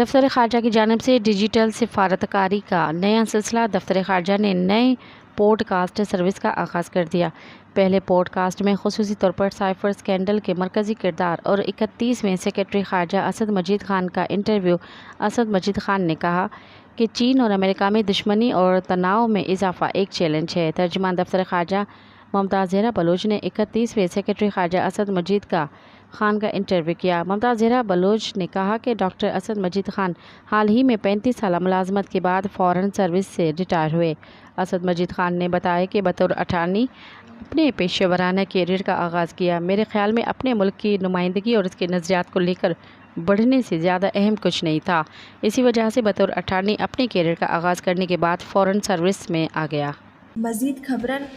دفتر خارجہ کی جانب سے ڈیجیٹل سفارتکاری کا نیا سلسلہ۔ دفتر خارجہ نے نئے پوڈ کاسٹ سروس کا آغاز کر دیا۔ پہلے پوڈ کاسٹ میں خصوصی طور پر سائفر اسکینڈل کے مرکزی کردار اور 31ویں سیکرٹری خارجہ اسد مجید خان کا انٹرویو۔ اسد مجید خان نے کہا کہ چین اور امریکہ میں دشمنی اور تناؤ میں اضافہ ایک چیلنج ہے۔ ترجمان دفتر خارجہ ممتاز زہرا بلوچ نے 31ویں سیکرٹری خارجہ اسد مجید خان کا انٹرویو کیا۔ ممتاز زہرا بلوچ نے کہا کہ ڈاکٹر اسد مجید خان حال ہی میں 35 سالہ ملازمت کے بعد فارن سروس سے ریٹائر ہوئے۔ اسد مجید خان نے بتایا کہ بطور اٹارنی اپنے پیشہ ورانہ کیریئر کا آغاز کیا۔ میرے خیال میں اپنے ملک کی نمائندگی اور اس کے نظریات کو لے کر بڑھنے سے زیادہ اہم کچھ نہیں تھا، اسی وجہ سے بطور اٹارنی اپنے کیریئر کا آغاز کرنے کے بعد فارن سروس میں آ گیا۔ مزید خبرن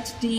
HD।